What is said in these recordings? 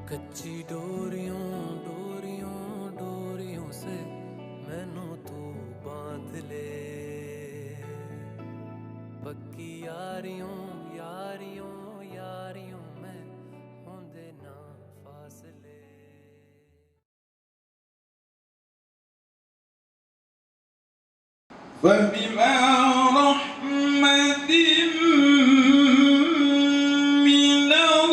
कच्ची डोरियों डोरियों डोरियों से मैनू तू बांध ले, पक्की यारियों यारियों यारियों में होंदे ना फासले। فبما رحمة من الله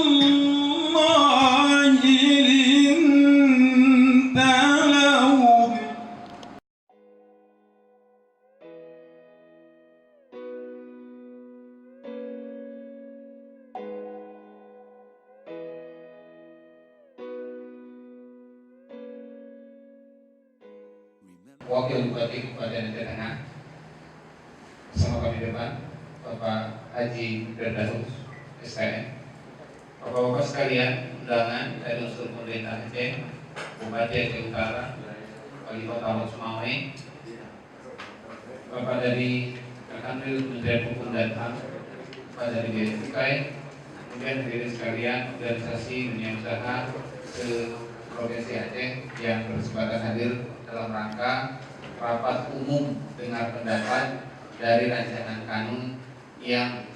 لنت لهم. Wakil Bupati Kabupaten Aceh Tengah bersama kami di depan Bapak Haji Firdaus SKM, Bapak-bapak sekalian, undangan dari unsur pemerintah Aceh, Bupati Aceh Utara, Wali Kota Lok Sumawe, Bapak dari Kanwil Kementerian Hukum dan HAM, Bapak dari Bea Cukai, kemudian hadirin sekalian organisasi dunia usaha se-Provinsi Aceh yang berkesempatan hadir dalam rangka rapat umum dengar pendapat dari rancangan kanun yang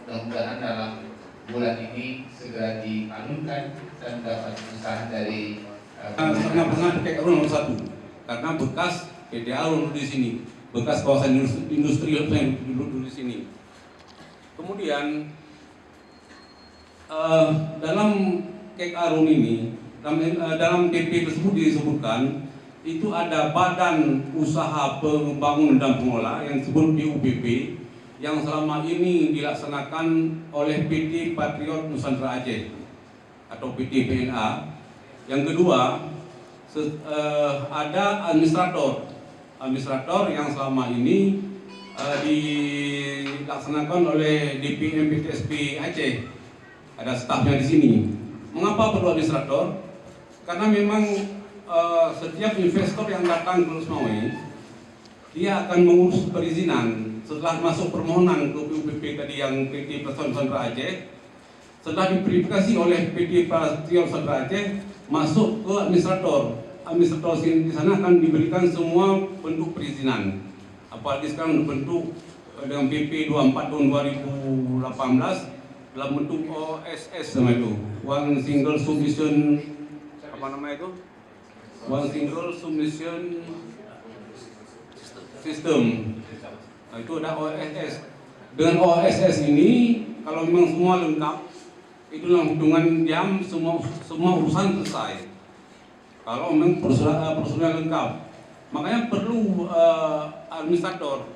mudah-mudahan dalam bulan ini segera dikanunkan dan dapat mengesahkan dari Pernah PK Arun nomor 1 karena bekas PT Arun di sini, bekas kawasan industri dulu di sini. Kemudian dalam PK Arun ini, dalam PP tersebut disebutkan itu ada Badan Usaha Pembangunan dan Pengelola yang disebut BUPP yang selama ini dilaksanakan oleh PT Patriot Nusantara Aceh atau PT PNA. Yang kedua, ada administrator yang selama ini dilaksanakan oleh DPM PTSP Aceh. Ada stafnya di sini. Mengapa perlu administrator? Karena memang setiap investor yang datang ke Sumawe, dia akan mengurus perizinan setelah masuk permohonan ke BUPP tadi yang PT Patriot Nusantara Aceh. Setelah diverifikasi oleh PT Patriot Nusantara Aceh, masuk ke administrator. Administrator di sana akan diberikan semua bentuk perizinan. Apalagi sekarang bentuk dengan PP 24 tahun 2018 dalam bentuk OSS nama itu, One Single Submission, apa nama itu? One Single Submission System. Nah, itu ada OSS. Dengan OSS ini, kalau memang semua lengkap, itu dalam hitungan jam semua urusan selesai. Kalau memang prosedurnya lengkap, makanya perlu administrator.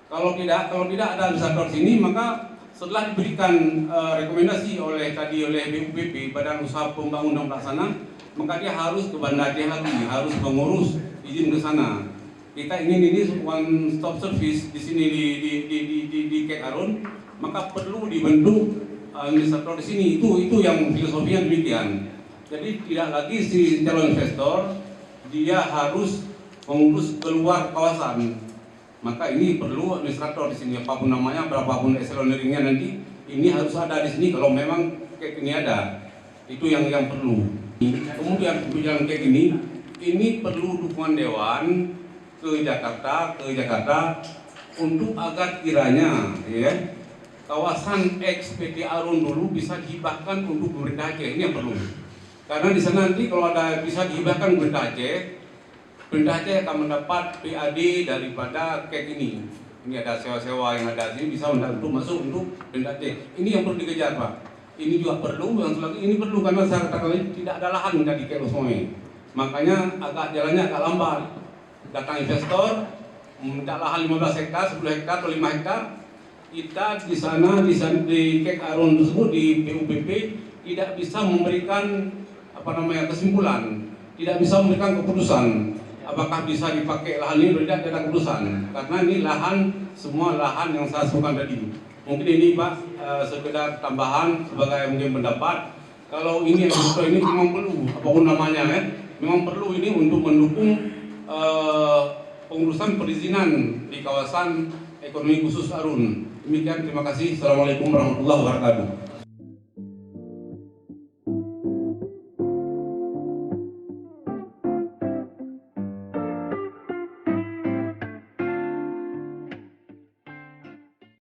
Kalau tidak ada administrator sini, maka setelah diberikan rekomendasi oleh BUPP, Badan Usaha Pembangunan dan Pelaksana, maka dia harus ke Banda Aceh lagi, harus mengurus izin ke sana. Kita ingin ini one stop service di sini di Kek Arun, maka perlu dibentuk administrator di sini. Itu yang filosofinya demikian. Jadi tidak lagi si calon investor dia harus mengurus keluar kawasan. Maka ini perlu administrator di sini, apapun namanya, berapapun eseloneringnya nanti, ini harus ada di sini kalau memang kayak ini ada. Itu yang perlu. Kemudian kebijakan kayak gini, ini perlu dukungan Dewan ke Jakarta untuk agar kiranya ya kawasan ex PT Arun dulu bisa dihibahkan untuk pemerintah Aceh. Ini yang perlu. Karena di sana nanti kalau ada bisa dihibahkan pemerintah Aceh akan mendapat PAD daripada kayak ini. Ini ada sewa-sewa yang ada di sini bisa untuk masuk untuk pemerintah Aceh. Ini yang perlu dikejar, Pak. Ini juga perlu, ini perlu karena saya katakan tidak ada lahan dari Kek Sumawe. Makanya jalannya agak lambat. Datang investor, minta lahan 15 hektar, 10 hektar, atau 5 hektar. Kita di sana di Kek Arun tersebut di BUPP tidak bisa memberikan kesimpulan, tidak bisa memberikan keputusan apakah bisa dipakai lahan ini atau tidak, ada keputusan. Karena ini semua lahan yang saya sebutkan tadi. Mungkin ini Pak sekedar tambahan sebagai mungkin pendapat. Kalau ini memang perlu, apapun namanya memang perlu ini untuk mendukung pengurusan perizinan di kawasan ekonomi khusus Arun. Demikian, terima kasih. Assalamualaikum warahmatullahi wabarakatuh.